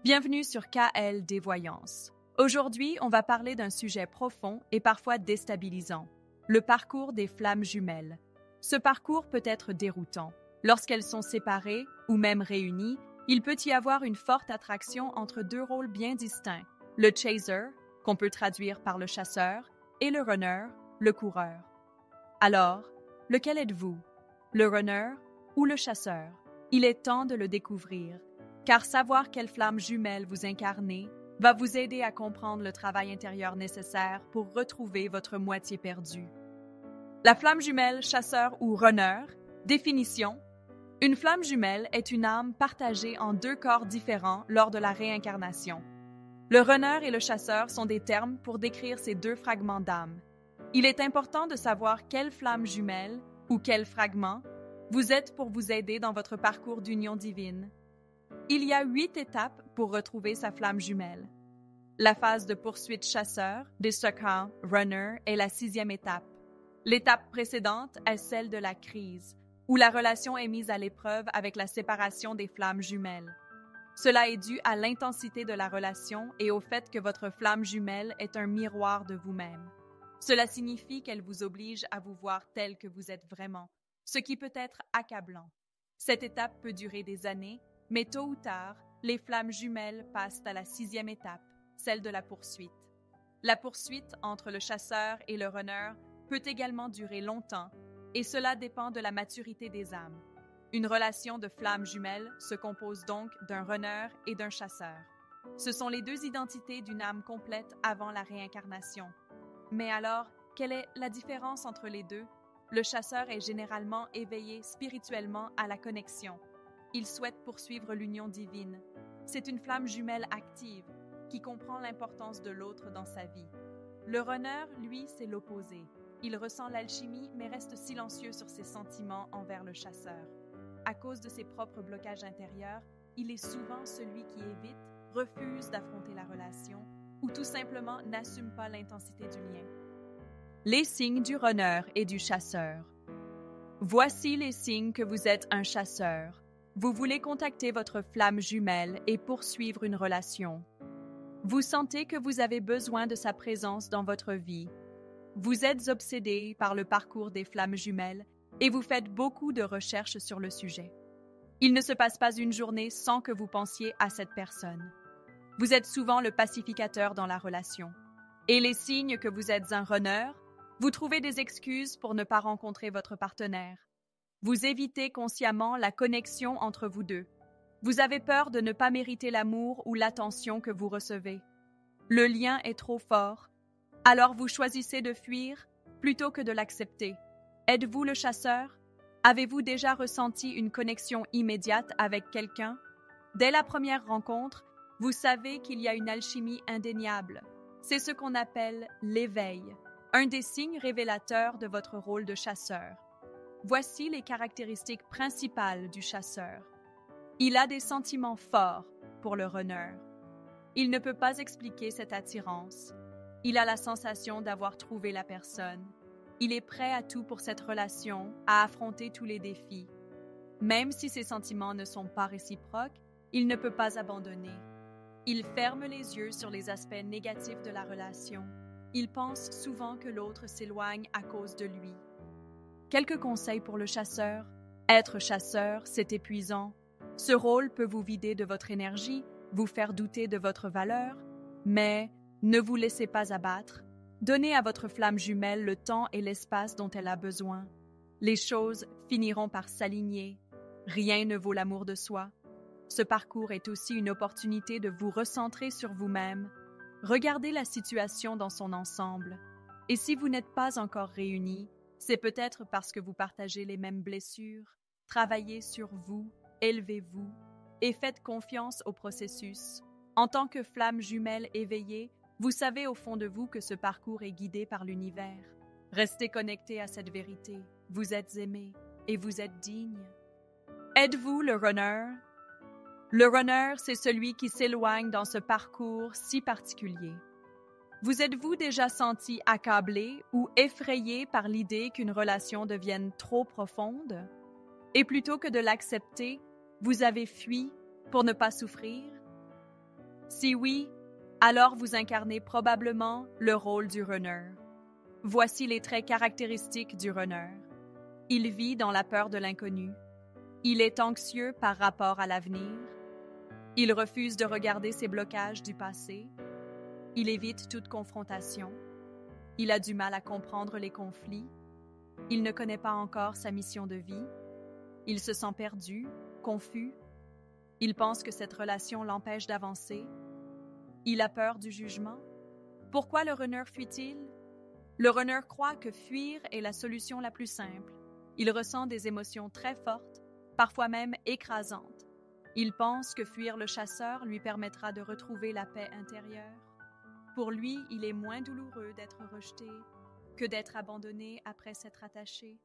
Bienvenue sur KLD Voyance. Aujourd'hui, on va parler d'un sujet profond et parfois déstabilisant, le parcours des flammes jumelles. Ce parcours peut être déroutant. Lorsqu'elles sont séparées ou même réunies, il peut y avoir une forte attraction entre deux rôles bien distincts, le chaser, qu'on peut traduire par le chasseur, et le runner, le coureur. Alors, lequel êtes-vous? Le runner ou le chasseur? Il est temps de le découvrir, car savoir quelle flamme jumelle vous incarnez va vous aider à comprendre le travail intérieur nécessaire pour retrouver votre moitié perdue. La flamme jumelle, chasseur ou runner, définition. Une flamme jumelle est une âme partagée en deux corps différents lors de la réincarnation. Le runner et le chasseur sont des termes pour décrire ces deux fragments d'âme. Il est important de savoir quelle flamme jumelle ou quel fragment vous êtes pour vous aider dans votre parcours d'union divine. Il y a 8 étapes pour retrouver sa flamme jumelle. La phase de poursuite chasseur, Destakha runner, est la 6e étape. L'étape précédente est celle de la crise, où la relation est mise à l'épreuve avec la séparation des flammes jumelles. Cela est dû à l'intensité de la relation et au fait que votre flamme jumelle est un miroir de vous-même. Cela signifie qu'elle vous oblige à vous voir tel que vous êtes vraiment, ce qui peut être accablant. Cette étape peut durer des années, mais tôt ou tard, les flammes jumelles passent à la 6e étape, celle de la poursuite. La poursuite entre le chasseur et le runner peut également durer longtemps, et cela dépend de la maturité des âmes. Une relation de flammes jumelles se compose donc d'un runner et d'un chasseur. Ce sont les deux identités d'une âme complète avant la réincarnation. Mais alors, quelle est la différence entre les deux? Le chasseur est généralement éveillé spirituellement à la connexion. Il souhaite poursuivre l'union divine. C'est une flamme jumelle active qui comprend l'importance de l'autre dans sa vie. Le runner, lui, c'est l'opposé. Il ressent l'alchimie mais reste silencieux sur ses sentiments envers le chasseur. À cause de ses propres blocages intérieurs, il est souvent celui qui évite, refuse d'affronter la relation ou tout simplement n'assume pas l'intensité du lien. Les signes du runner et du chasseur. Voici les signes que vous êtes un chasseur. Vous voulez contacter votre flamme jumelle et poursuivre une relation. Vous sentez que vous avez besoin de sa présence dans votre vie. Vous êtes obsédé par le parcours des flammes jumelles et vous faites beaucoup de recherches sur le sujet. Il ne se passe pas une journée sans que vous pensiez à cette personne. Vous êtes souvent le pacificateur dans la relation. Et les signes que vous êtes un runner, vous trouvez des excuses pour ne pas rencontrer votre partenaire. Vous évitez consciemment la connexion entre vous deux. Vous avez peur de ne pas mériter l'amour ou l'attention que vous recevez. Le lien est trop fort, alors vous choisissez de fuir plutôt que de l'accepter. Êtes-vous le chasseur? Avez-vous déjà ressenti une connexion immédiate avec quelqu'un? Dès la première rencontre, vous savez qu'il y a une alchimie indéniable. C'est ce qu'on appelle l'éveil, un des signes révélateurs de votre rôle de chasseur. Voici les caractéristiques principales du chasseur. Il a des sentiments forts pour le runner. Il ne peut pas expliquer cette attirance. Il a la sensation d'avoir trouvé la personne. Il est prêt à tout pour cette relation, à affronter tous les défis. Même si ses sentiments ne sont pas réciproques, il ne peut pas abandonner. Il ferme les yeux sur les aspects négatifs de la relation. Il pense souvent que l'autre s'éloigne à cause de lui. Quelques conseils pour le chasseur. Être chasseur, c'est épuisant. Ce rôle peut vous vider de votre énergie, vous faire douter de votre valeur, mais ne vous laissez pas abattre. Donnez à votre flamme jumelle le temps et l'espace dont elle a besoin. Les choses finiront par s'aligner. Rien ne vaut l'amour de soi. Ce parcours est aussi une opportunité de vous recentrer sur vous-même. Regardez la situation dans son ensemble. Et si vous n'êtes pas encore réunis, c'est peut-être parce que vous partagez les mêmes blessures. Travaillez sur vous, élevez-vous et faites confiance au processus. En tant que flamme jumelle éveillée, vous savez au fond de vous que ce parcours est guidé par l'univers. Restez connecté à cette vérité. Vous êtes aimé et vous êtes digne. Êtes-vous le runner? Le runner, c'est celui qui s'éloigne dans ce parcours si particulier. Vous êtes-vous déjà senti accablé ou effrayé par l'idée qu'une relation devienne trop profonde? Et plutôt que de l'accepter, vous avez fui pour ne pas souffrir? Si oui, alors vous incarnez probablement le rôle du runner. Voici les traits caractéristiques du runner. Il vit dans la peur de l'inconnu. Il est anxieux par rapport à l'avenir. Il refuse de regarder ses blocages du passé. Il évite toute confrontation. Il a du mal à comprendre les conflits. Il ne connaît pas encore sa mission de vie. Il se sent perdu, confus. Il pense que cette relation l'empêche d'avancer. Il a peur du jugement. Pourquoi le runner fuit-il? Le runner croit que fuir est la solution la plus simple. Il ressent des émotions très fortes, parfois même écrasantes. Il pense que fuir le chasseur lui permettra de retrouver la paix intérieure. Pour lui, il est moins douloureux d'être rejeté que d'être abandonné après s'être attaché.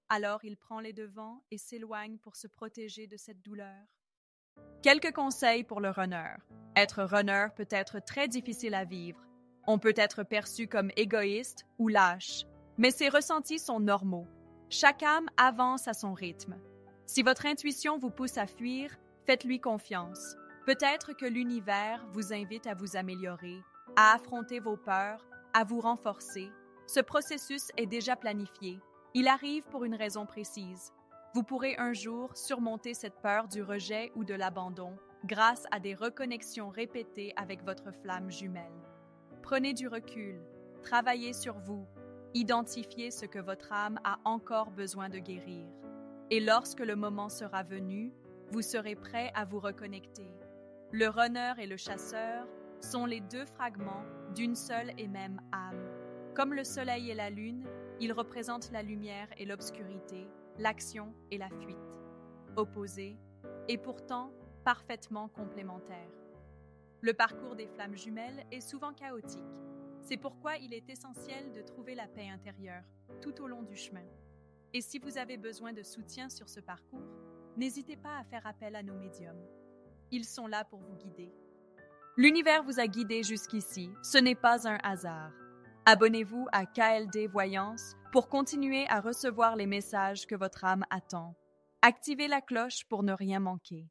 Alors il prend les devants et s'éloigne pour se protéger de cette douleur. Quelques conseils pour le runner. Être runner peut être très difficile à vivre. On peut être perçu comme égoïste ou lâche, mais ces ressentis sont normaux. Chaque âme avance à son rythme. Si votre intuition vous pousse à fuir, faites-lui confiance. Peut-être que l'univers vous invite à vous améliorer, à affronter vos peurs, à vous renforcer. Ce processus est déjà planifié. Il arrive pour une raison précise. Vous pourrez un jour surmonter cette peur du rejet ou de l'abandon grâce à des reconnexions répétées avec votre flamme jumelle. Prenez du recul, travaillez sur vous, identifiez ce que votre âme a encore besoin de guérir. Et lorsque le moment sera venu, vous serez prêt à vous reconnecter. Le runner et le chasseur sont les deux fragments d'une seule et même âme. Comme le soleil et la lune, ils représentent la lumière et l'obscurité, l'action et la fuite. Opposés, et pourtant parfaitement complémentaires. Le parcours des flammes jumelles est souvent chaotique. C'est pourquoi il est essentiel de trouver la paix intérieure tout au long du chemin. Et si vous avez besoin de soutien sur ce parcours, n'hésitez pas à faire appel à nos médiums. Ils sont là pour vous guider. L'univers vous a guidé jusqu'ici, ce n'est pas un hasard. Abonnez-vous à KLD Voyance pour continuer à recevoir les messages que votre âme attend. Activez la cloche pour ne rien manquer.